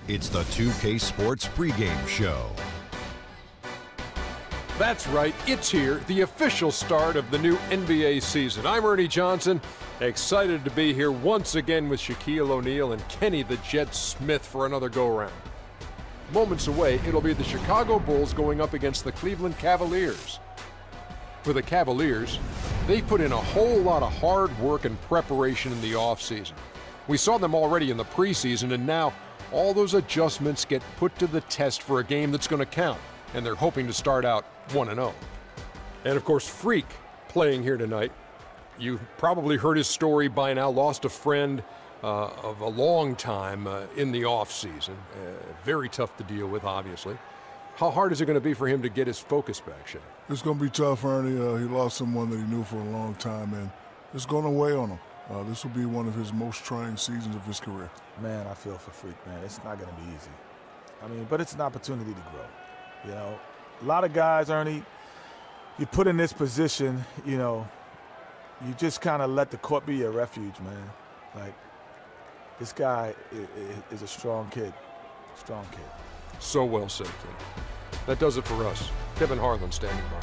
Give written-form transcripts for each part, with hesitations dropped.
It's the 2K Sports pregame show. That's right, it's here, the official start of the new NBA season. I'm Ernie Johnson, excited to be here once again with Shaquille O'Neal and Kenny the Jet Smith for another go-around. Moments away, it'll be the Chicago Bulls going up against the Cleveland Cavaliers. For the Cavaliers, they've put in a whole lot of hard work and preparation in the offseason. We saw them already in the preseason, and now all those adjustments get put to the test for a game that's going to count, and they're hoping to start out 1-0. And of course, Freak playing here tonight. You've probably heard his story by now. Lost a friend of a long time in the offseason. Very tough to deal with, obviously. How hard is it going to be for him to get his focus back, Shaq? It's going to be tough, Ernie. He lost someone that he knew for a long time, and it's going to weigh on him. This will be one of his most trying seasons of his career. Man, I feel for Freak, man. It's not going to be easy. I mean, but it's an opportunity to grow. You know, a lot of guys, Ernie, you put in this position, you know, you just kind of let the court be your refuge, man. Like, this guy is a strong kid. Strong kid. So well said, Kenny. That does it for us. Kevin Harlan standing by.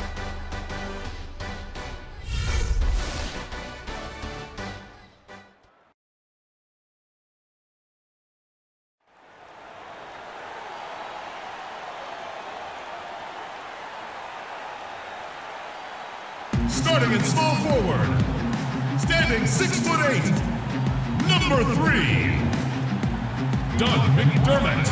Starting in small forward, standing 6'8", number 3, Doug McDermott.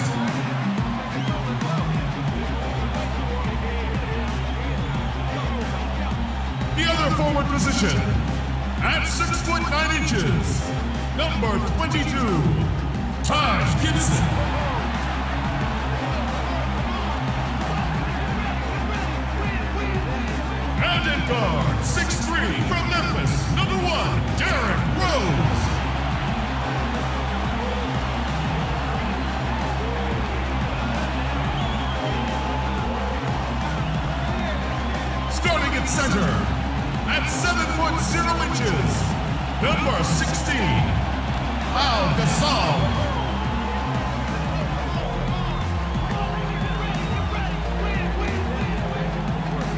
The other forward position, at 6'9", number 22, Taj Gibson. And in guard, 6'3", from Memphis, number 1, Derrick Rose. Starting at center, at 7'0", number 16, Pau Gasol.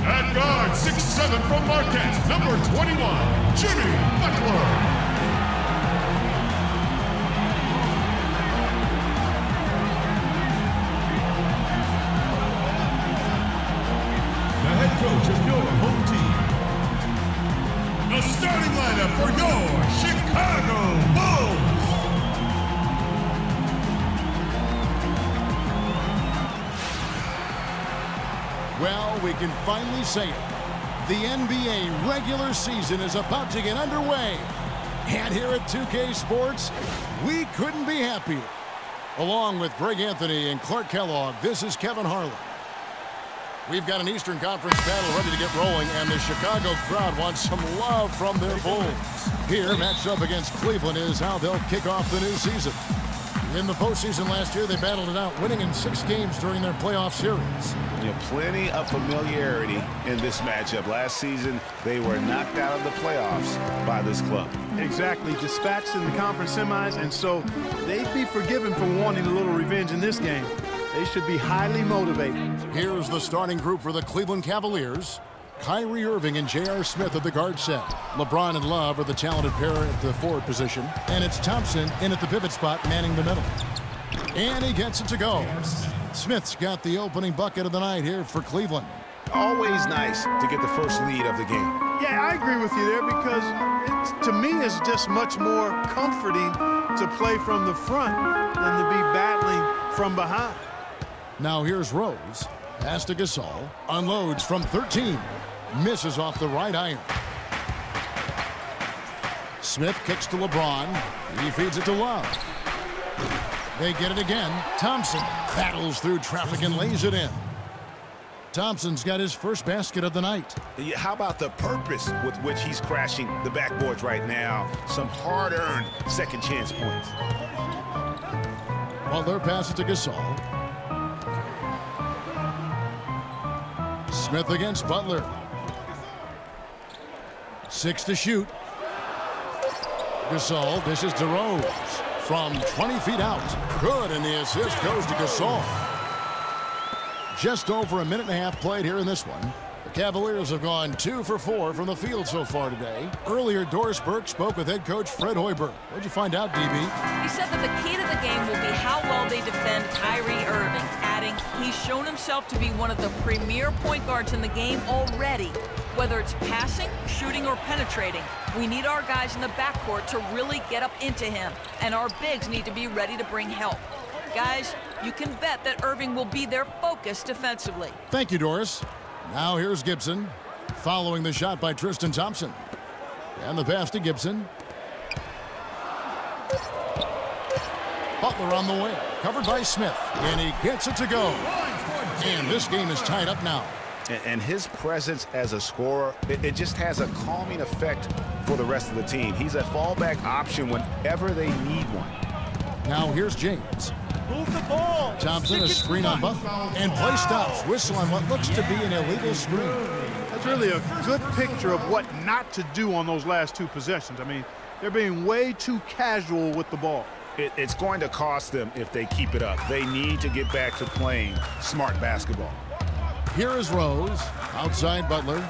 At guard, 6'7", from Marquette, number 21, Jimmy Butler. The head coach of your home team. The starting lineup for your Chicago Bulls. Well, we can finally say it. The NBA regular season is about to get underway. And here at 2K Sports, we couldn't be happier. Along with Greg Anthony and Clark Kellogg, this is Kevin Harlan. We've got an Eastern Conference battle ready to get rolling, and the Chicago crowd wants some love from their Bulls. Here, matched up against Cleveland, is how they'll kick off the new season. In the postseason last year, they battled it out, winning in 6 games during their playoff series. Yeah, plenty of familiarity in this matchup. Last season, they were knocked out of the playoffs by this club. Exactly, dispatched in the conference semis, and so they'd be forgiven for wanting a little revenge in this game. They should be highly motivated. Here's the starting group for the Cleveland Cavaliers. Kyrie Irving and J.R. Smith at the guard set. LeBron and Love are the talented pair at the forward position. And it's Thompson in at the pivot spot, manning the middle. And he gets it to go. Smith's got the opening bucket of the night here for Cleveland. Always nice to get the first lead of the game. Yeah, I agree with you there because to me it's just much more comforting to play from the front than to be battling from behind. Now here's Rose. Pass to Gasol. Unloads from 13. Misses off the right iron. Smith kicks to LeBron. He feeds it to Love. They get it again. Thompson battles through traffic and lays it in. Thompson's got his first basket of the night. How about the purpose with which he's crashing the backboards right now? Some hard-earned second chance points. Butler passes to Gasol. Smith against Butler. 6 to shoot. Gasol dishes to Rose from 20 feet out. Good, and the assist goes to Gasol. Just over a minute and a half played here in this one. The Cavaliers have gone 2 for 4 from the field so far today. Earlier, Doris Burke spoke with head coach Fred Hoiberg. What'd you find out, DB? He said that the key to the game will be how well they defend Kyrie Irving, adding he's shown himself to be one of the premier point guards in the game already. Whether it's passing, shooting, or penetrating, we need our guys in the backcourt to really get up into him, and our bigs need to be ready to bring help. Guys, you can bet that Irving will be their focus defensively. Thank you, Doris. Now here's Gibson, following the shot by Tristan Thompson. And the pass to Gibson. Butler on the wing, covered by Smith, and he gets it to go. And this game is tied up now. And his presence as a scorer, it just has a calming effect for the rest of the team. He's a fallback option whenever they need one. Now here's James. Move the ball. Thompson, a screen on Butler, and play stops. Whistle on what looks to be an illegal screen. That's really a good picture of what not to do on those last 2 possessions. I mean, they're being way too casual with the ball. It's going to cost them if they keep it up. They need to get back to playing smart basketball. Here is Rose, outside Butler.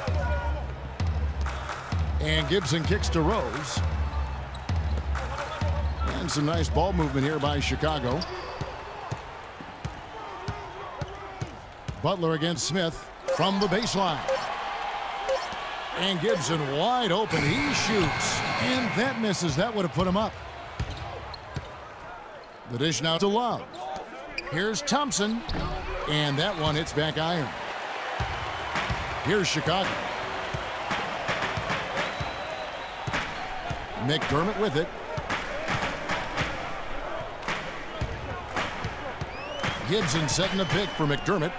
And Gibson kicks to Rose. And some nice ball movement here by Chicago. Butler against Smith from the baseline. And Gibson wide open. He shoots. And that misses. That would have put him up. The dish now to Love. Here's Thompson. And that one hits back iron. Here's Chicago. McDermott with it. Gibson setting a pick for McDermott.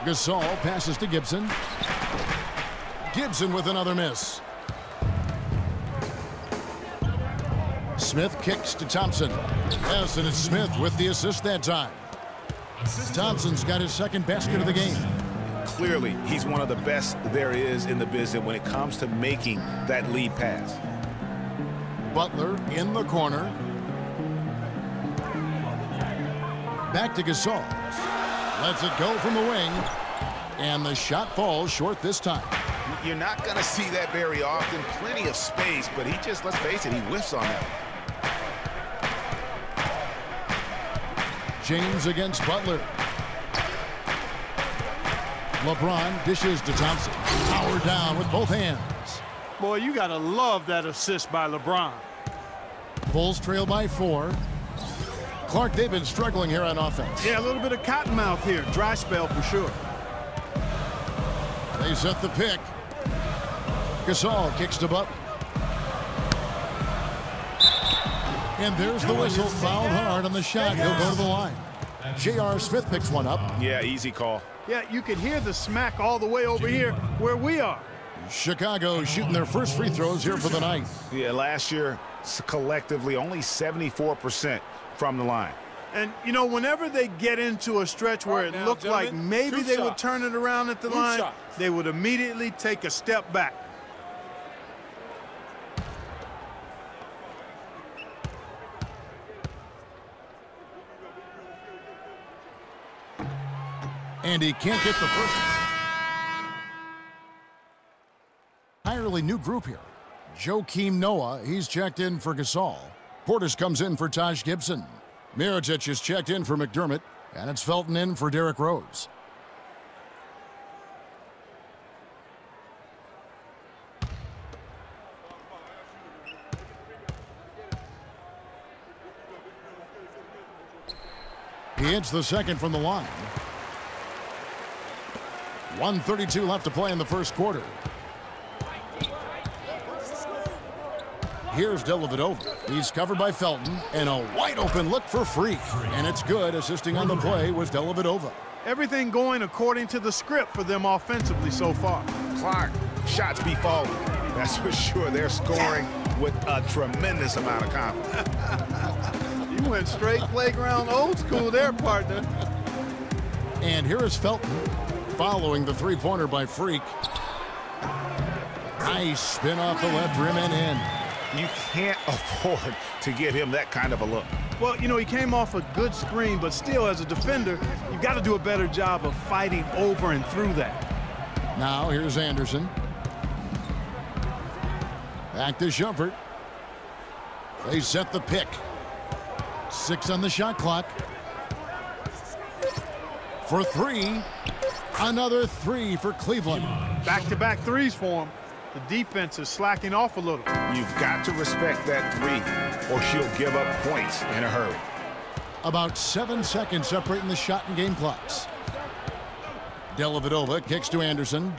Gasol passes to Gibson. Gibson with another miss. Smith kicks to Thompson. Yes, and it's Smith with the assist that time. Thompson's got his second basket of the game. Clearly, he's one of the best there is in the business when it comes to making that lead pass. Butler in the corner. Back to Gasol. Lets it go from the wing. And the shot falls short this time. You're not going to see that very often. Plenty of space, but he just, let's face it, he whiffs on that. James against Butler. LeBron dishes to Thompson. Power down with both hands. Boy, you got to love that assist by LeBron. Bulls trail by 4. Clark, they've been struggling here on offense. Yeah, a little bit of cottonmouth here. Dry spell for sure. They set the pick. Gasol kicks to Butler. And there's the whistle. Fouled hard on the shot. He'll go to the line. J.R. Smith picks one up. Yeah, easy call. Yeah, you could hear the smack all the way over here where we are. Chicago shooting their first free throws here for the night. Yeah, last year, collectively, only 74% from the line. And, you know, whenever they get into a stretch where it looked like maybe they would turn it around at the line, they would immediately take a step back. And he can't get the first. Entirely new group here. Joakim Noah, he's checked in for Gasol. Portis comes in for Taj Gibson. Mirotic is checked in for McDermott. And it's Felton in for Derrick Rose. He hits the second from the line. 1:32 left to play in the first quarter. Here's Dellavedova. He's covered by Felton, and a wide open look for Freak. And it's good. Assisting on the play was Dellavedova. Everything going according to the script for them offensively so far. Clark, shots be falling. That's for sure. They're scoring with a tremendous amount of confidence. You went straight playground old school there, partner. And here is Felton following the three-pointer by Freak. Nice spin off the left rim and in. You can't afford to give him that kind of a look. Well, you know, he came off a good screen, but still, as a defender, you've got to do a better job of fighting over and through that. Now here's Anderson. Back to Shumpert. They set the pick. 6 on the shot clock. For 3. Another 3 for Cleveland. Back-to-back threes for him. The defense is slacking off a little. You've got to respect that 3, or she'll give up points in a hurry. About 7 seconds separating the shot and game clocks. Dellavedova kicks to Anderson.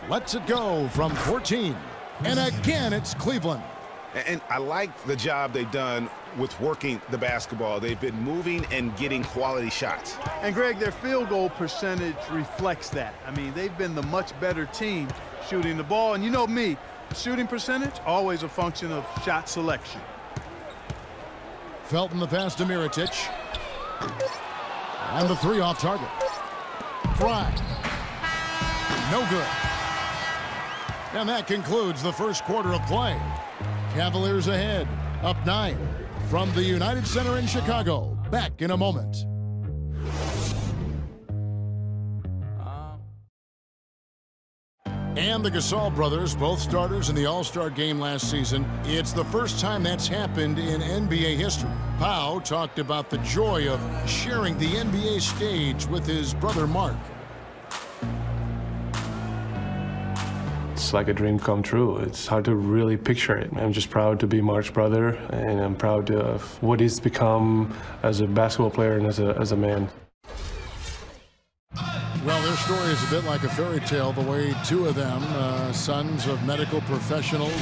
Lets it go from 14. And again, it's Cleveland. And I like the job they've done with working the basketball. They've been moving and getting quality shots. And, Greg, their field goal percentage reflects that. I mean, they've been the much better team shooting the ball. And you know me, shooting percentage, always a function of shot selection. Felton the pass to Mirotic. And the 3 off target. Fry. No good. And that concludes the first quarter of play. Cavaliers ahead, up 9 from the United Center in Chicago. Back in a moment. And the Gasol brothers, both starters in the All-Star game last season. It's the first time that's happened in NBA history. Pau talked about the joy of sharing the NBA stage with his brother Mark. It's like a dream come true. It's hard to really picture it. I'm just proud to be Mark's brother, and I'm proud of what he's become as a basketball player and as a man. Well, their story is a bit like a fairy tale, the way 2 of them, sons of medical professionals.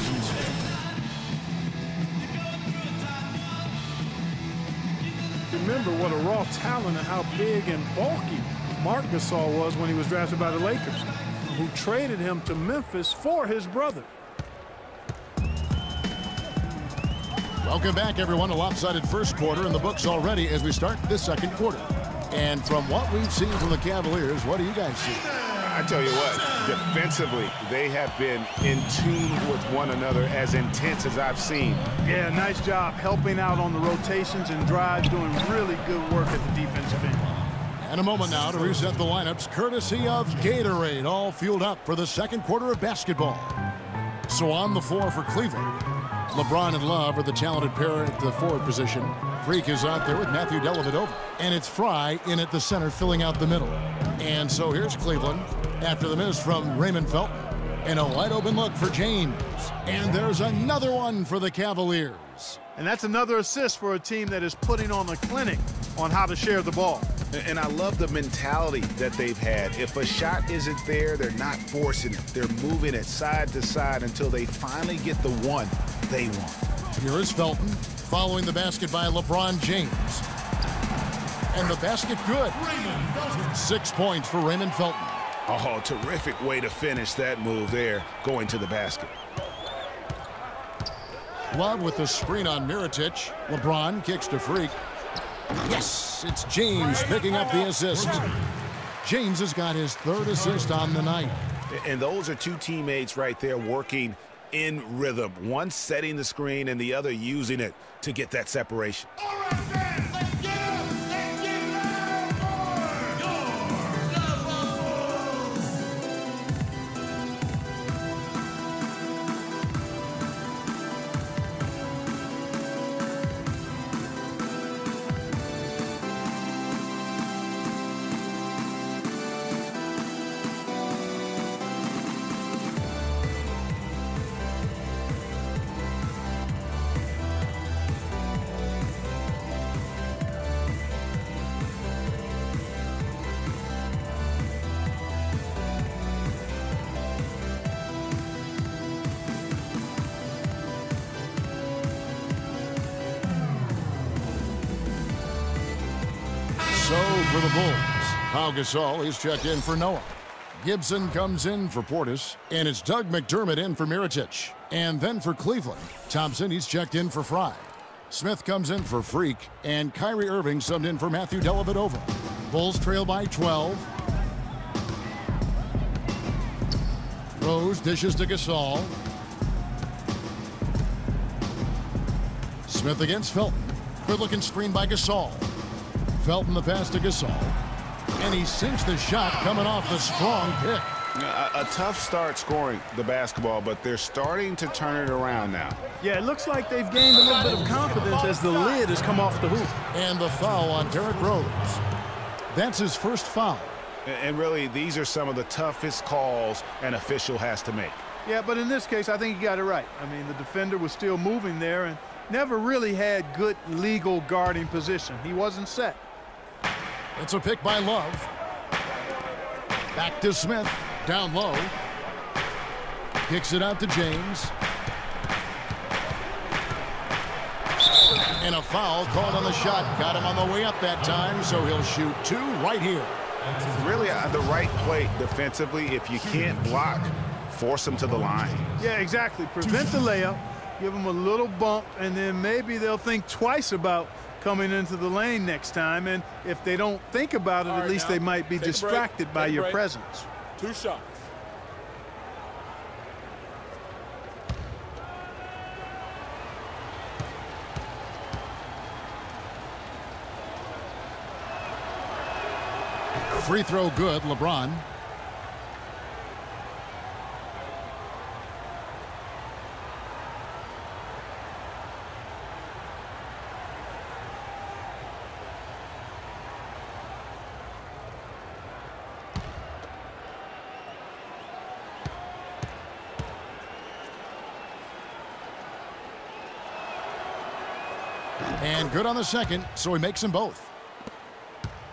Remember what a raw talent and how big and bulky Marc Gasol was when he was drafted by the Lakers, who traded him to Memphis for his brother. Welcome back, everyone. A lopsided first quarter in the books already as we start this second quarter. And from what we've seen from the Cavaliers, what do you guys see? I tell you what, defensively, they have been in tune with one another as intense as I've seen. Yeah, nice job helping out on the rotations and drives, doing really good work at the defensive end. And a moment now to reset the lineups, courtesy of Gatorade, all fueled up for the second quarter of basketball. So on the floor for Cleveland, LeBron and Love are the talented pair at the forward position. Freak is out there with Matthew Dellavedova. And it's Fry in at the center, filling out the middle. And so here's Cleveland after the miss from Raymond Felton. And a wide open look for James. And there's another one for the Cavaliers. And that's another assist for a team that is putting on a clinic on how to share the ball. And I love the mentality that they've had. If a shot isn't there, they're not forcing it. They're moving it side to side until they finally get the one they want. Here is Felton following the basket by LeBron James. And the basket good. 6 points for Raymond Felton. Oh, terrific way to finish that move there, going to the basket. Love with the screen on Mirotic. LeBron kicks to Freak. Yes, it's James picking up the assist. James has got his 3rd assist on the night. And those are 2 teammates right there working in rhythm. One setting the screen and the other using it to get that separation. All right, fans, let's get up! Let's get loud for your Cavaliers! So for the Bulls, Pau Gasol, he's checked in for Noah. Gibson comes in for Portis, and it's Doug McDermott in for Mirotic. And then for Cleveland, Thompson, he's checked in for Fry. Smith comes in for Freak, and Kyrie Irving subbed in for Matthew Dellavedova. Bulls trail by 12. Rose dishes to Gasol. Smith against Felton. Good-looking screen by Gasol. Felton the pass to Gasol. And he sinks the shot coming off the strong pick. A tough start scoring the basketball, but they're starting to turn it around now. Yeah, it looks like they've gained a little bit of confidence as the lid has come off the hoop. And the foul on Derrick Rose. That's his first foul. And really, these are some of the toughest calls an official has to make. Yeah, but in this case, I think he got it right. I mean, the defender was still moving there and never really had good legal guarding position. He wasn't set. It's a pick by Love. Back to Smith. Down low. Kicks it out to James. And a foul called on the shot. Got him on the way up that time, so he'll shoot 2 right here. Really the right play defensively. If you can't block, force him to the line. Yeah, exactly. Prevent the layup, give them a little bump, and then maybe they'll think twice about coming into the lane next time. And if they don't think about it, at least they might be distracted by your presence. 2 shots. Free throw good, LeBron. And good on the second, so he makes them both.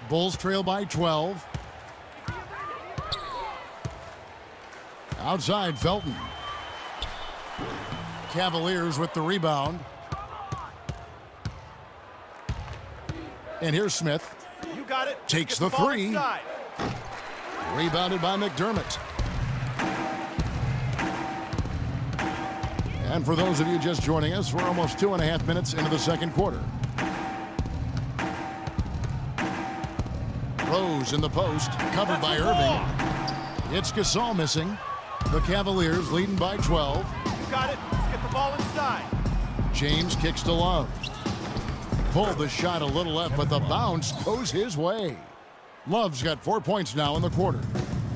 Bulls trail by 12. Outside, Felton. Cavaliers with the rebound. And here's Smith. You got it. Takes the three. Rebounded by McDermott. And for those of you just joining us, we're almost 2.5 minutes into the second quarter. Rose in the post, covered by Irving. It's Gasol missing. The Cavaliers leading by 12. You got it. Let's get the ball inside. James kicks to Love. Pulled the shot a little left, but the bounce goes his way. Love's got 4 points now in the quarter.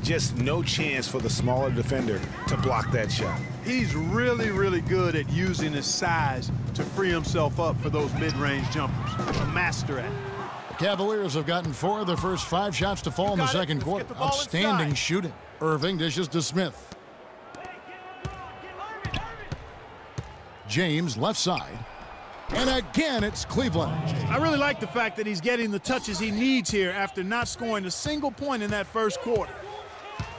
Just no chance for the smaller defender to block that shot. He's really, really good at using his size to free himself up for those mid-range jumpers. A master at it. The Cavaliers have gotten 4 of their first 5 shots to fall in the second quarter. Outstanding shooting. Irving dishes to Smith. James left side. And again, it's Cleveland. I really like the fact that he's getting the touches he needs here after not scoring a single point in that first quarter.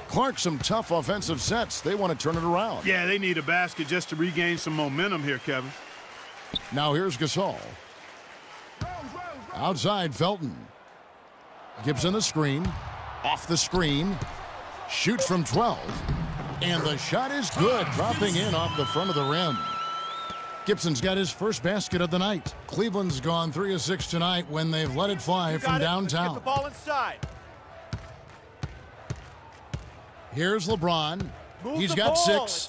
Clark, some tough offensive sets. They want to turn it around. Yeah, they need a basket just to regain some momentum here, Kevin. Now here's Gasol. Outside, Felton. Gibson the screen. Off the screen. Shoots from 12. And the shot is good, dropping in off the front of the rim. Gibson's got his first basket of the night. Cleveland's gone 3 of 6 tonight when they've let it fly from downtown. Let's get the ball inside. Here's LeBron. He's got 6.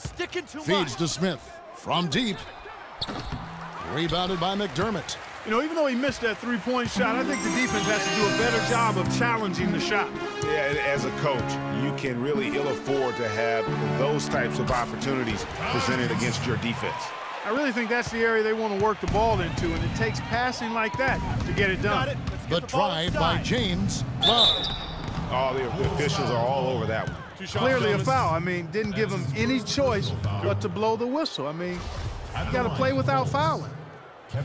Feeds to Smith. From deep. Rebounded by McDermott. You know, even though he missed that three-point shot, I think the defense has to do a better job of challenging the shot. Yeah, as a coach, you can really ill afford to have those types of opportunities presented against your defense. I really think that's the area they want to work the ball into, and it takes passing like that to get it done. The drive by James. Love. Oh, the officials are all over that one. Clearly a foul. I mean, didn't give him any choice but to blow the whistle. I mean, you got to play without fouling.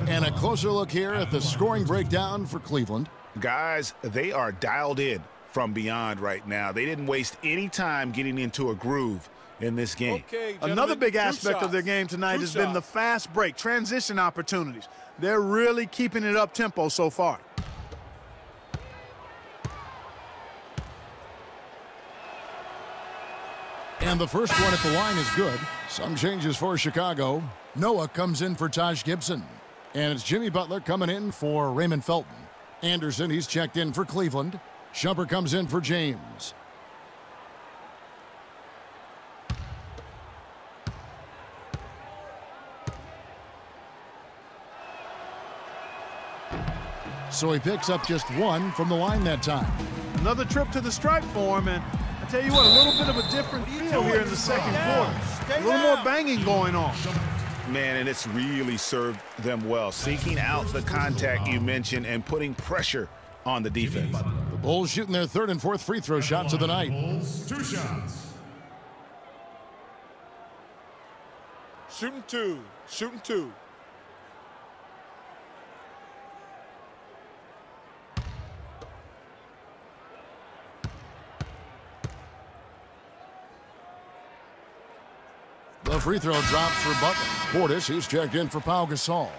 And a closer look here at the scoring breakdown for Cleveland. Guys, they are dialed in from beyond right now. They didn't waste any time getting into a groove in this game. Another big aspect of their game tonight has been the fast break, transition opportunities. They're really keeping it up tempo so far. And the first one at the line is good. Some changes for Chicago. Noah comes in for Taj Gibson. And it's Jimmy Butler coming in for Raymond Felton. Anderson, he's checked in for Cleveland. Shumpert comes in for James. so he picks up just 1 from the line that time. Another trip to the stripe for him, and I tell you what, a little bit of a different feel here in the second quarter. A little more banging going on. Man, and it's really served them well, seeking out the contact you mentioned and putting pressure on the defense. The Bulls shooting their 3rd and 4th free throw shots of the night. 2 shots. Shooting 2. Shooting 2. The free throw drops for Butler. Portis, he's checked in for Pau Gasol.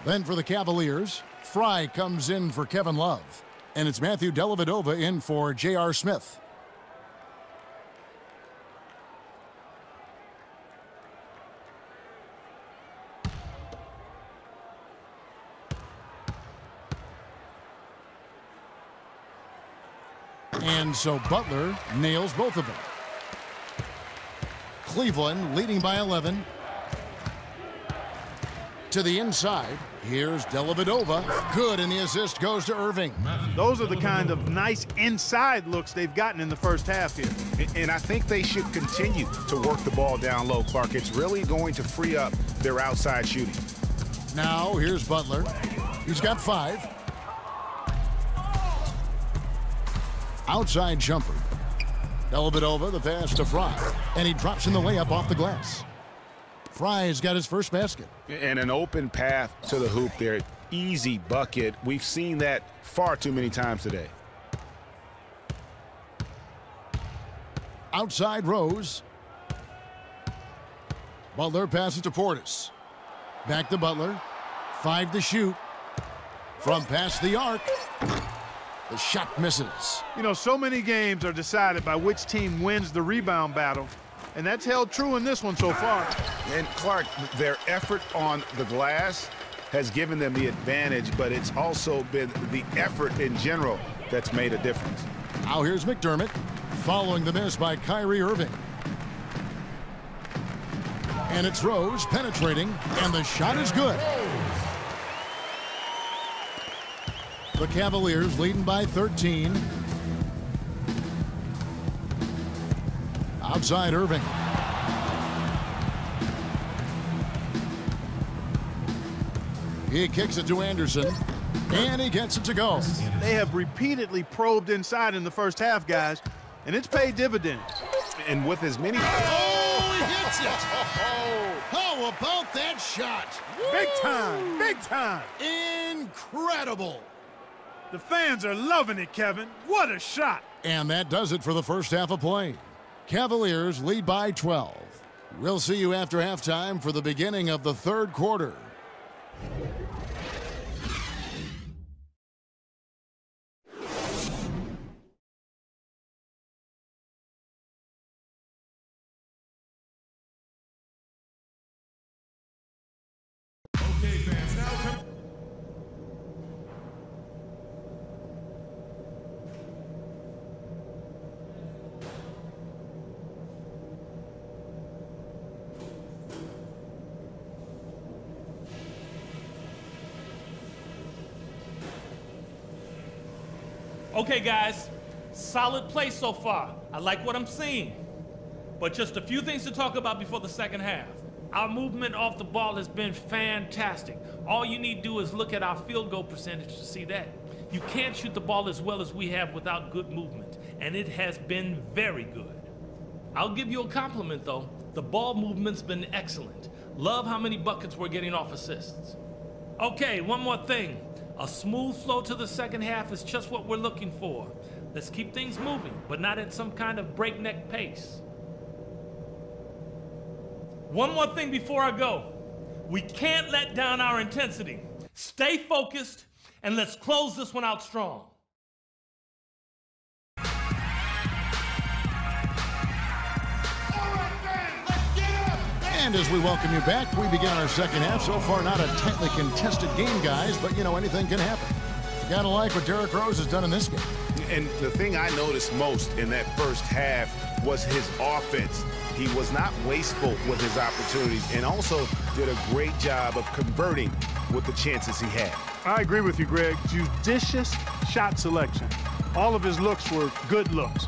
Then for the Cavaliers, Fry comes in for Kevin Love. And it's Matthew Dellavedova in for J.R. Smith. And so Butler nails both of them. Cleveland leading by 11. To the inside. Here's Dellavedova. Good, and the assist goes to Irving. Those are the kind of nice inside looks they've gotten in the first half here. And I think they should continue to work the ball down low, Clark. It's really going to free up their outside shooting. Now here's Butler. He's got 5. Outside jumper. Dellavedova, the pass to Fry. And he drops in the layup off the glass. Fry's got his first basket. And an open path to the hoop there. Easy bucket. We've seen that far too many times today. Outside Rose. Butler passes to Portis. Back to Butler. 5 to shoot. From past the arc. The shot misses. You know, so many games are decided by which team wins the rebound battle, and that's held true in this one so far. And Clark, their effort on the glass has given them the advantage, but it's also been the effort in general that's made a difference. Now here's McDermott, following the miss by Kyrie Irving. And it's Rose penetrating, and the shot is good. The Cavaliers leading by 13. Outside Irving. He kicks it to Anderson, and he gets it to go. They have repeatedly probed inside in the first half, guys, and it's paid dividends. And with as many... Oh, he hits it! How about that shot? Big time, big time. Incredible. The fans are loving it, Kevin. What a shot. And that does it for the first half of play. Cavaliers lead by 12. We'll see you after halftime for the beginning of the 3rd quarter. Okay, fans, now come. Okay, guys, solid play so far. I like what I'm seeing. But just a few things to talk about before the second half. Our movement off the ball has been fantastic. All you need to do is look at our field goal percentage to see that. You can't shoot the ball as well as we have without good movement, and it has been very good. I'll give you a compliment, though. The ball movement's been excellent. Love how many buckets we're getting off assists. Okay, one more thing. A smooth flow to the second half is just what we're looking for. Let's keep things moving, but not at some kind of breakneck pace. One more thing before I go. We can't let down our intensity. Stay focused, and let's close this one out strong. And as we welcome you back, we begin our second half. So far, not a tightly contested game, guys, but, you know, anything can happen. You gotta like what Derrick Rose has done in this game. And the thing I noticed most in that first half was his offense. He was not wasteful with his opportunities and also did a great job of converting with the chances he had. I agree with you, Greg. Judicious shot selection. All of his looks were good looks.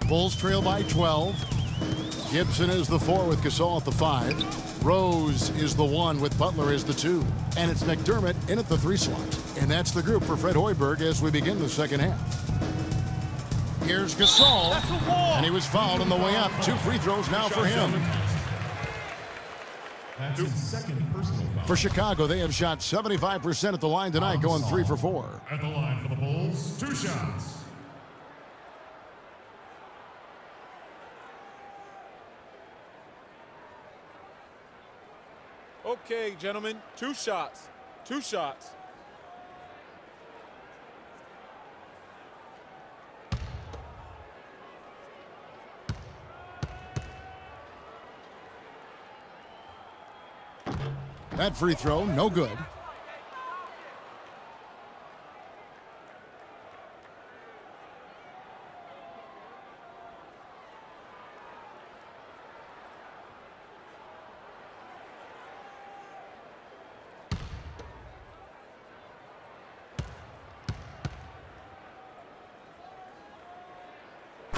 Bulls trail by 12. Gibson is the 4 with Gasol at the 5. Rose is the 1 with Butler as the 2. And it's McDermott in at the 3 slot. And that's the group for Fred Hoiberg as we begin the second half. Here's Gasol. And he was fouled on the way up. 2 free throws now for him. For Chicago, they have shot 75% at the line tonight, going 3 for 4. At the line for the Bulls, 2 shots. Okay, gentlemen, 2 shots. 2 shots. That free throw, no good.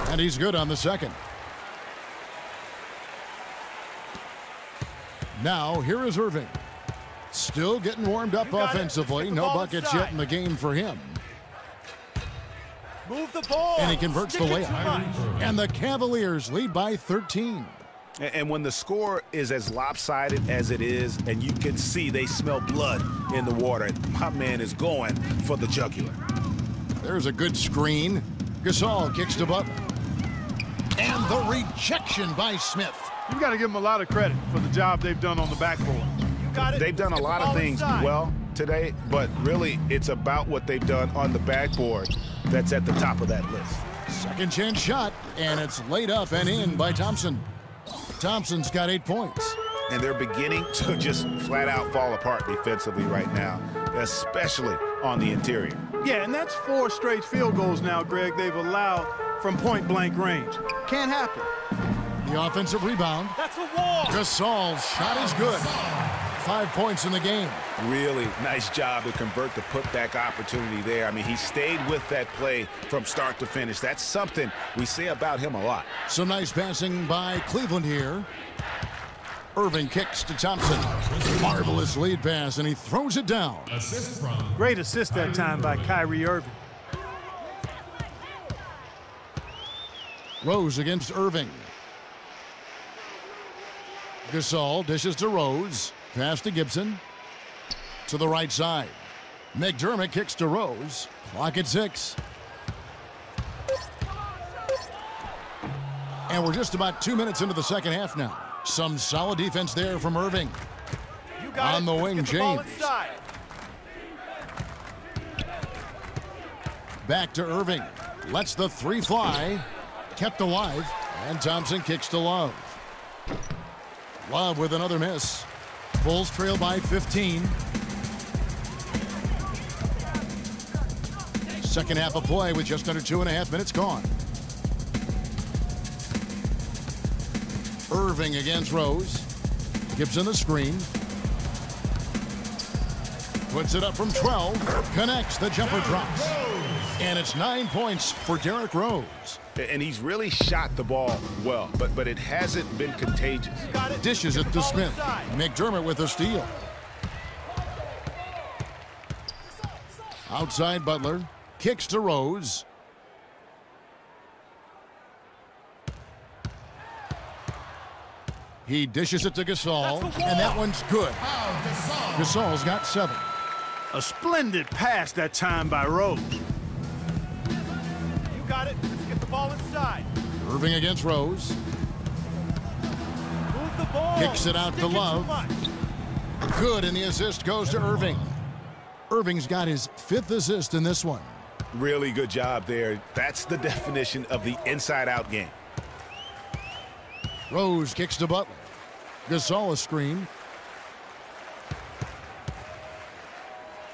And he's good on the second. Now, here is Irving. Still getting warmed up offensively. No buckets yet in the game for him. Move the ball. And he converts the layup. And the Cavaliers lead by 13. And when the score is as lopsided as it is, and you can see they smell blood in the water, my man is going for the jugular. There's a good screen. Gasol kicks to Butler. And the rejection by Smith. You've got to give them a lot of credit for the job they've done on the backboard. They've done a lot of things well today, but really it's about what they've done on the backboard that's at the top of that list. Second chance shot, and it's laid up and in by Thompson. Thompson's got 8 points. And they're beginning to just flat out fall apart defensively right now, especially on the interior. Yeah, and that's 4 straight field goals now, Greg, they've allowed from point-blank range. Can't happen. The offensive rebound. That's a wall. Gasol's shot is good. 5 points in the game. Really nice job to convert the putback opportunity there. I mean, he stayed with that play from start to finish. That's something we say about him a lot. Some nice passing by Cleveland here. Irving kicks to Thompson. Marvelous lead pass, and he throws it down. Great assist that time by Kyrie Irving. Rose against Irving. Gasol dishes to Rose. Pass to Gibson. To the right side. McDermott kicks to Rose. Clock at 6. And we're just about 2 minutes into the second half now. Some solid defense there from Irving. On the wing, James. Back to Irving. Lets the 3 fly. Kept alive. And Thompson kicks to Love. Love with another miss. Bulls trail by 15. Second half of play with just under 2.5 minutes gone. Irving against Rose. Gibson the screen. Puts it up from 12. Connects. The jumper drops. And it's 9 points for Derrick Rose. And he's really shot the ball well, but it hasn't been contagious. Dishes it to Smith. McDermott with a steal. Outside Butler. Kicks to Rose. He dishes it to Gasol, and that one's good. Gasol's got 7. A splendid pass that time by Rose. You got it. Let's get the ball inside. Irving against Rose. Move the ball. Kicks it out to Love. Good, and the assist goes to Irving. Irving's got his 5th assist in this one. Really good job there. That's the definition of the inside-out game. Rose kicks to Butler. Gasol a screen.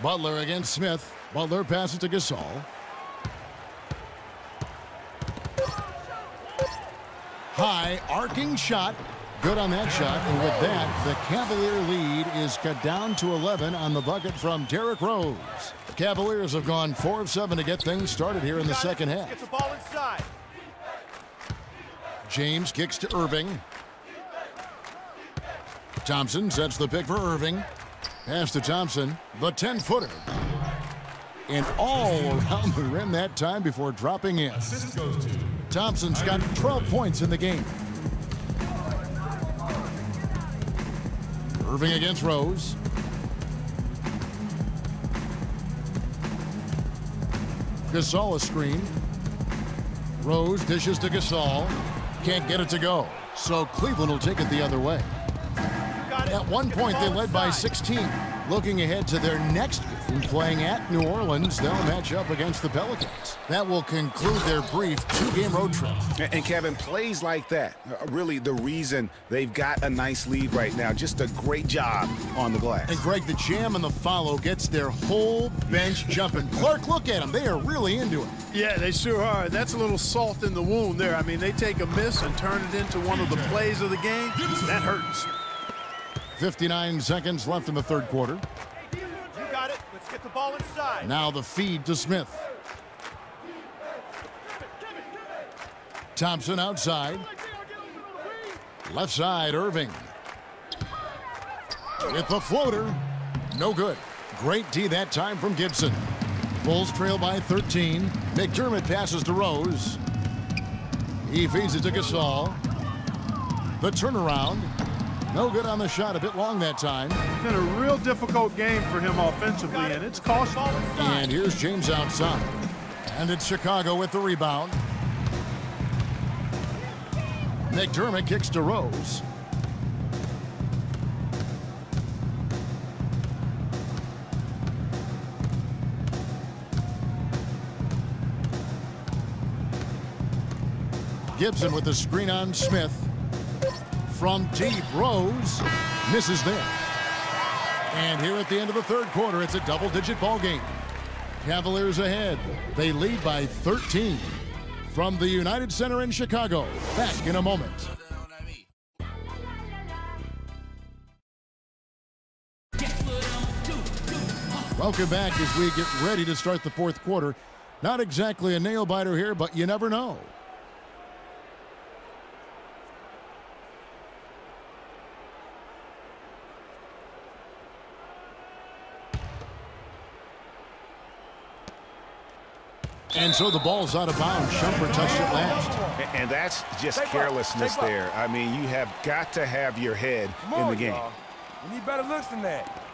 Butler against Smith. Butler passes to Gasol. High arcing shot. Good on that shot. And with that, the Cavalier lead is cut down to 11 on the bucket from Derrick Rose. The Cavaliers have gone 4 of 7 to get things started here in the second half. Get the ball inside. James kicks to Irving. Thompson sets the pick for Irving. Pass to Thompson. The 10-footer. And all around the rim that time before dropping in. Thompson's got 12 points in the game. Irving against Rose. Gasol a screen. Rose dishes to Gasol. Can't get it to go. So Cleveland will take it the other way. At one point, they led by 16. Looking ahead to their next game, playing at New Orleans, they'll match up against the Pelicans. That will conclude their brief 2-game road trip. And Kevin, plays like that are really the reason they've got a nice lead right now. Just a great job on the glass. And Greg, the jam and the follow gets their whole bench jumping. Clark, look at them. They are really into it. Yeah, they sure are. That's a little salt in the wound there. I mean, they take a miss and turn it into one of the plays of the game. That hurts. 59 seconds left in the third quarter. You got it. Let's get the ball inside. Now the feed to Smith. Thompson outside. Left side, Irving. With the floater. No good. Great D that time from Gibson. Bulls trail by 13. McDermott passes to Rose. He feeds it to Gasol. The turnaround. No good on the shot, a bit long that time. It's been a real difficult game for him offensively, and it's costly. And here's James outside. And it's Chicago with the rebound. McDermott kicks to Rose. Gibson with the screen on Smith. From deep, Rose misses there. And here at the end of the third quarter, it's a double-digit ball game. Cavaliers ahead. They lead by 13. From the United Center in Chicago. Back in a moment. Welcome back as we get ready to start the fourth quarter. Not exactly a nail-biter here, but you never know. And so the ball's out of bounds. Shumpert touched it last. And that's just carelessness there. I mean, you have got to have your head in the game. You need better looks than that.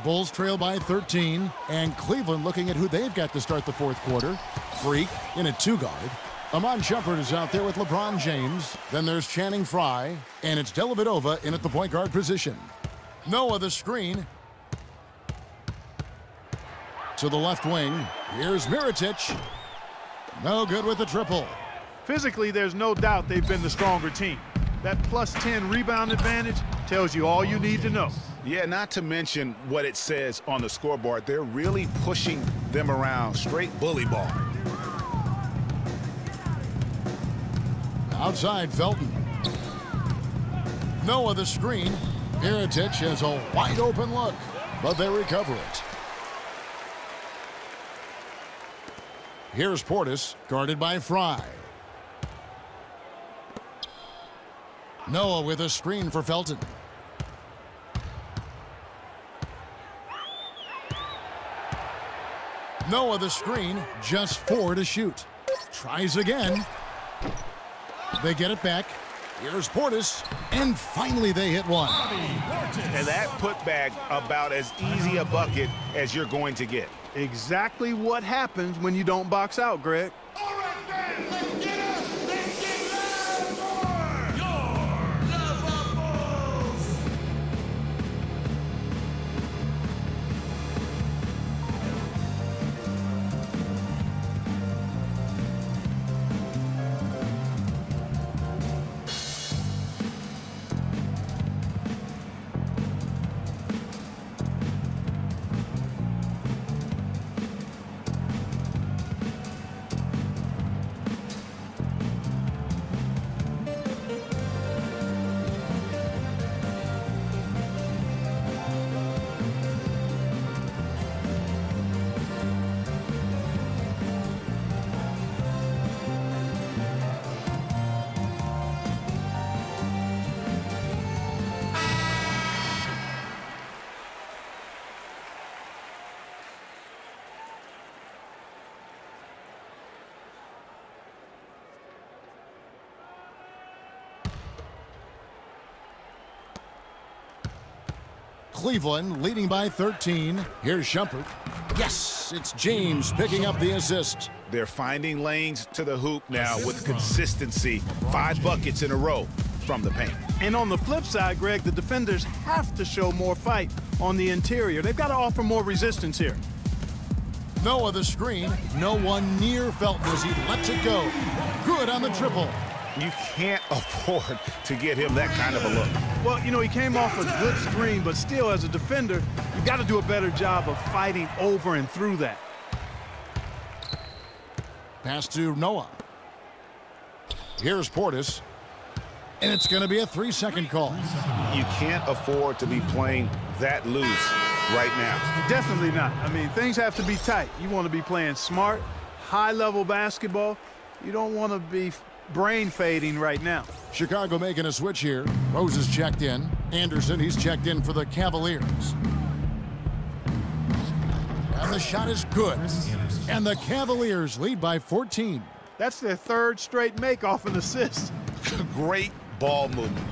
Bulls trail by 13. And Cleveland looking at who they've got to start the fourth quarter. Freak in a 2-guard. Amon Shumpert is out there with LeBron James. Then there's Channing Frye. And it's Dellavedova in at the point guard position. Noah the screen. To the left wing. Here's Mirotic. No good with the triple. Physically, there's no doubt they've been the stronger team. That plus 10 rebound advantage tells you all you need to know. Yeah, not to mention what it says on the scoreboard. They're really pushing them around. Straight bully ball. Outside, Felton. Noah the screen. Miritich has a wide open look, but they recover it. Here's Portis, guarded by Fry. Noah with a screen for Felton. Noah the screen, just 4 to shoot. Tries again. They get it back. Here's Portis, and finally they hit one. And that putback about as easy a bucket as you're going to get. Exactly what happens when you don't box out, Greg. All right, fans, let's get up. Let's get loud for your Lavables. Cleveland leading by 13. Here's Shumpert. Yes, it's James picking up the assist. They're finding lanes to the hoop now with consistency. 5 buckets in a row from the paint. And on the flip side, Greg, the defenders have to show more fight on the interior. They've got to offer more resistance here. Noah the screen. No one near Felton as he lets it go. Good on the triple. You can't afford to give him that kind of a look. Well, you know, he came off a good screen, but still, as a defender, you've got to do a better job of fighting over and through that. Pass to Noah. Here's Portis. And it's going to be a 3-second call. You can't afford to be playing that loose right now. Definitely not. I mean, things have to be tight. You want to be playing smart, high-level basketball. You don't want to be brain fading right now. Chicago making a switch here. Rose is checked in. Anderson, he's checked in for the Cavaliers. And the shot is good. And the Cavaliers lead by 14. That's their 3rd straight make off an assist. Great ball movement.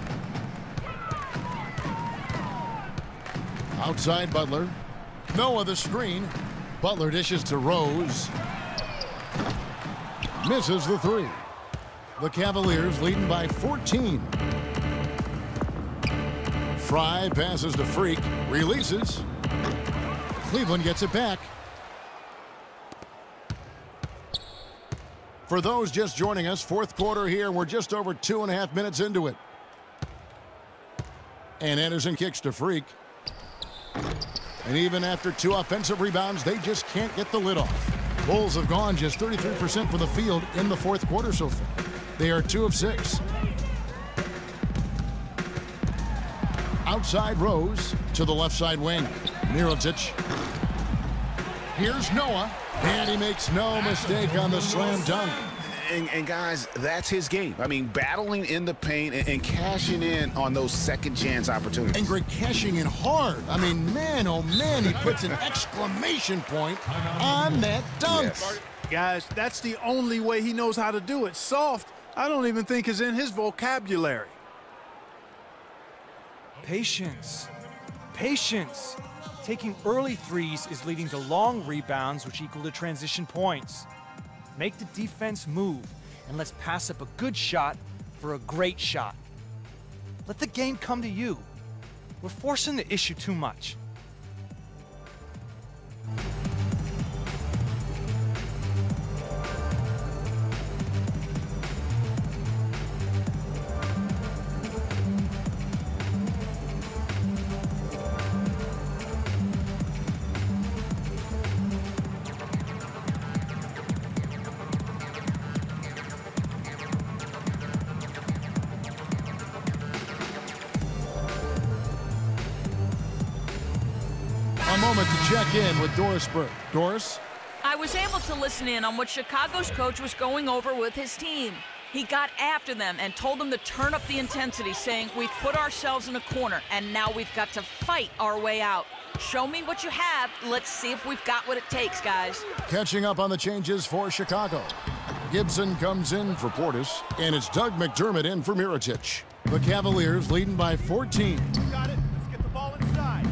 Outside Butler. Noah the screen. Butler dishes to Rose. Misses the 3. The Cavaliers leading by 14. Fry passes to Freak. Releases. Cleveland gets it back. For those just joining us, 4th quarter here. We're just over 2.5 minutes into it. And Anderson kicks to Freak. And even after 2 offensive rebounds, they just can't get the lid off. Bulls have gone just 33% from the field in the 4th quarter so far. They are 2 of 6. Outside Rose to the left side wing. Miritich. Here's Noah. And he makes no mistake on the slam dunk. And guys, that's his game. I mean, battling in the paint and cashing in on those second chance opportunities. And Greg cashing in hard. I mean, man, oh man, he puts an exclamation point on that dunk. Yes. Guys, that's the only way he knows how to do it. Soft, I don't even think is in his vocabulary. Patience. Patience. Taking early threes is leading to long rebounds, which equal to transition points. Make the defense move, and let's pass up a good shot for a great shot. Let the game come to you. We're forcing the issue too much. moment to check in with Doris Burke. Doris? I was able to listen in on what Chicago's coach was going over with his team. He got after them and told them to turn up the intensity, saying, we've put ourselves in a corner, and now we've got to fight our way out. Show me what you have. Let's see if we've got what it takes, guys. Catching up on the changes for Chicago. Gibson comes in for Portis, and it's Doug McDermott in for Mirotic. The Cavaliers leading by 14. Got it. Let's get the ball inside.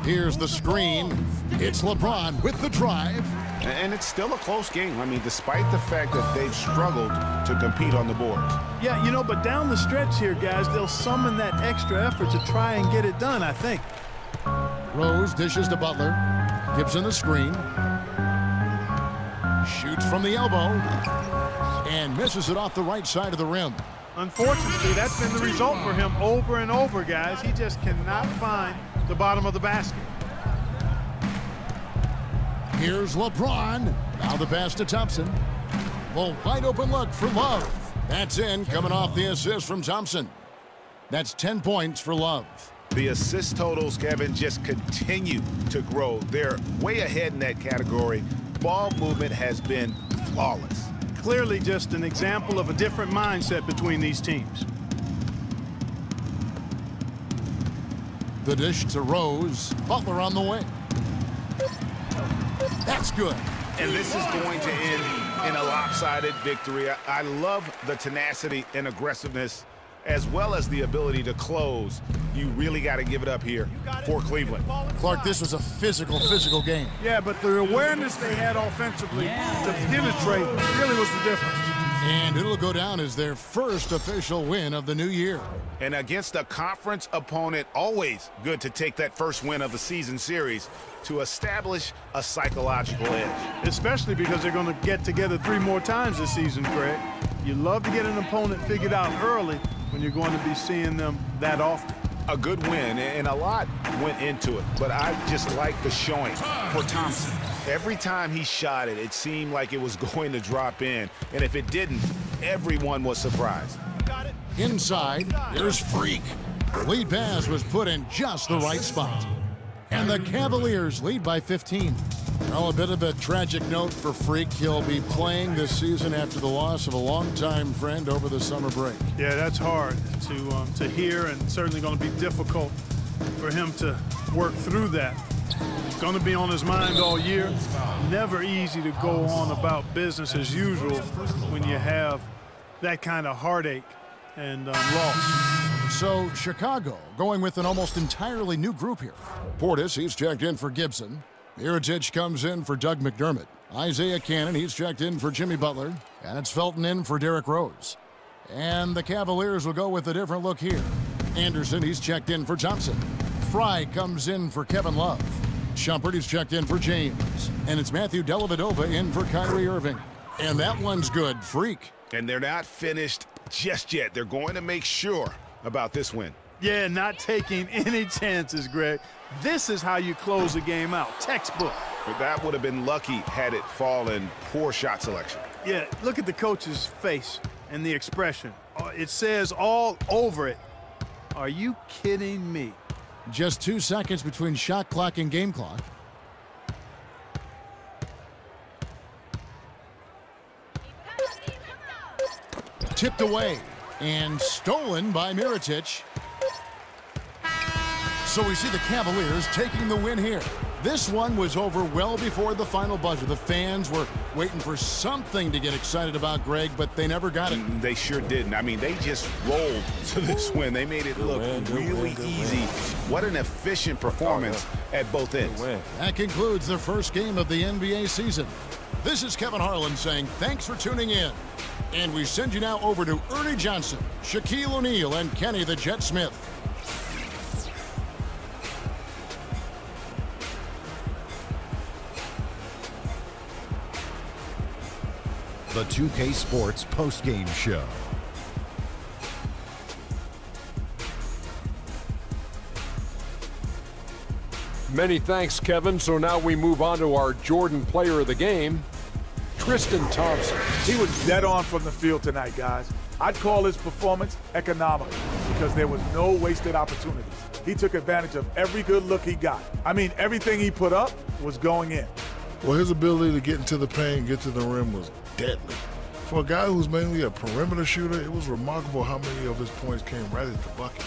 Here's the screen. It's LeBron with the drive. And it's still a close game. I mean, despite the fact that they've struggled to compete on the boards. Yeah, you know, but down the stretch here, guys, they'll summon that extra effort to try and get it done, I think. Rose dishes to Butler. Gibson the screen. Shoots from the elbow. And misses it off the right side of the rim. Unfortunately, that's been the result for him over and over, guys. He just cannot find the bottom of the basket. Here's LeBron. Now the pass to Thompson. Well, wide open look for Love. That's in, coming off the assist from Thompson. That's 10 points for Love. The assist totals, Kevin, just continue to grow. They're way ahead in that category. Ball movement has been flawless. Clearly just an example of a different mindset between these teams. The dish to Rose. Butler on the wing. That's good. And this is going to end in a lopsided victory. I love the tenacity and aggressiveness as well as the ability to close. You really got to give it up here for Cleveland. Clark, this was a physical game. Yeah, but the awareness they had offensively to penetrate really was the difference. And it'll go down as their first official win of the new year. And against a conference opponent, always good to take that first win of the season series to establish a psychological edge. Especially because they're going to get together 3 more times this season, Craig. You love to get an opponent figured out early when you're going to be seeing them that often. A good win, and a lot went into it, but I just like the showing for Thompson. Every time he shot it, it seemed like it was going to drop in, and if it didn't, everyone was surprised. Inside, there's Freak. The lead pass was put in just the right spot. And the Cavaliers lead by 15. Well, a bit of a tragic note for Freak. He'll be playing this season after the loss of a longtime friend over the summer break. Yeah, that's hard to hear, and certainly going to be difficult for him to work through that. It's going to be on his mind all year. Never easy to go on about business as usual when you have that kind of heartache and loss. So Chicago going with an almost entirely new group here. Portis, he's checked in for Gibson. Mirotic comes in for Doug McDermott. Isaiah Cannon, he's checked in for Jimmy Butler. And it's Felton in for Derrick Rose. And the Cavaliers will go with a different look here. Anderson, he's checked in for Thompson. Fry comes in for Kevin Love. Shumpert, he's checked in for James. And it's Matthew Dellavedova in for Kyrie Irving. And that one's good. Freak. And they're not finished just yet. They're going to make sure about this win. Yeah, not taking any chances, Greg. This is how you close a game out. Textbook. But that would have been lucky had it fallen. Poor shot selection. Yeah, look at the coach's face and the expression. It says all over it. Are you kidding me? Just 2 seconds between shot clock and game clock. Tipped away and stolen by Mirotic. So we see the Cavaliers taking the win here. This one was over well before the final buzzer. The fans were waiting for something to get excited about, Greg, but they never got it. They sure didn't. I mean, they just rolled to this win. They made it look really easy. What an efficient performance at both ends. That concludes the first game of the NBA season. This is Kevin Harlan saying thanks for tuning in. And we send you now over to Ernie Johnson, Shaquille O'Neal, and Kenny the Jet Smith. The 2K Sports postgame show. Many thanks, Kevin. So now we move on to our Jordan Player of the Game. Tristan Thompson. He was dead on from the field tonight, guys. I'd call his performance economical because there was no wasted opportunities. He took advantage of every good look he got. I mean, everything he put up was going in. Well, his ability to get into the paint, get to the rim was deadly. For a guy who's mainly a perimeter shooter, it was remarkable how many of his points came right at the bucket.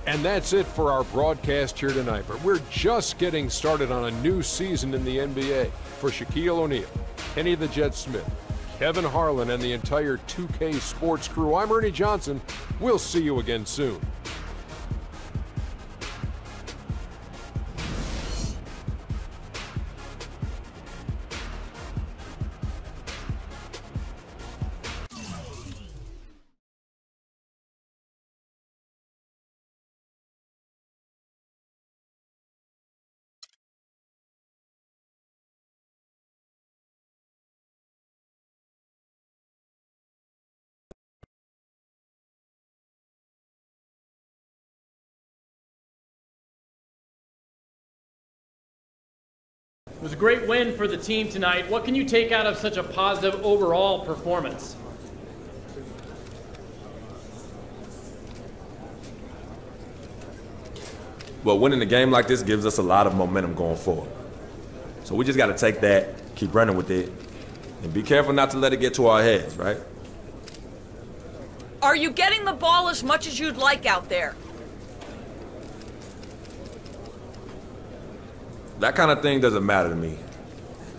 And that's it for our broadcast here tonight, but we're just getting started on a new season in the NBA. For Shaquille O'Neal, Kenny the Jet Smith, Kevin Harlan, and the entire 2K Sports crew, I'm Ernie Johnson. We'll see you again soon. It was a great win for the team tonight. What can you take out of such a positive overall performance? Well, winning a game like this gives us a lot of momentum going forward. So we just got to take that, keep running with it, and be careful not to let it get to our heads, right? Are you getting the ball as much as you'd like out there? That kind of thing doesn't matter to me.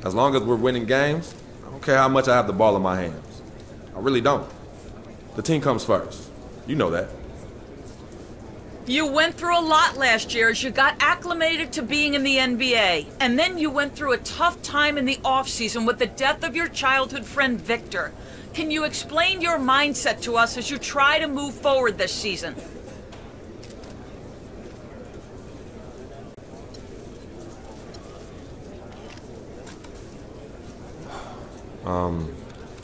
As long as we're winning games, I don't care how much I have the ball in my hands. I really don't. The team comes first. You know that. You went through a lot last year as you got acclimated to being in the NBA. And then you went through a tough time in the offseason with the death of your childhood friend, Victor. Can you explain your mindset to us as you try to move forward this season?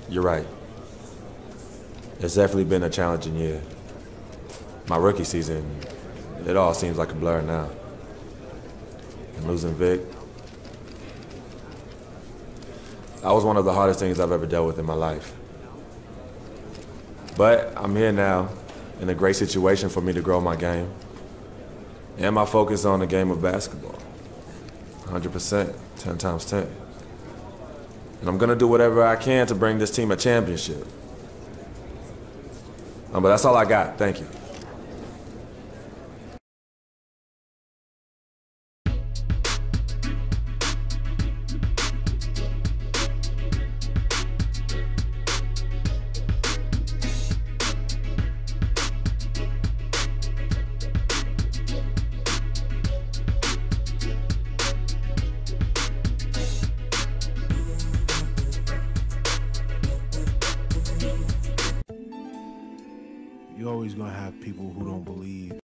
You're right. It's definitely been a challenging year. My rookie season, it all seems like a blur now. And losing Vic, that was one of the hardest things I've ever dealt with in my life. But I'm here now, in a great situation for me to grow my game. And my focus on the game of basketball. 100%, 10 times 10. And I'm gonna do whatever I can to bring this team a championship. But that's all I got. Thank you. You're always going to have people who don't believe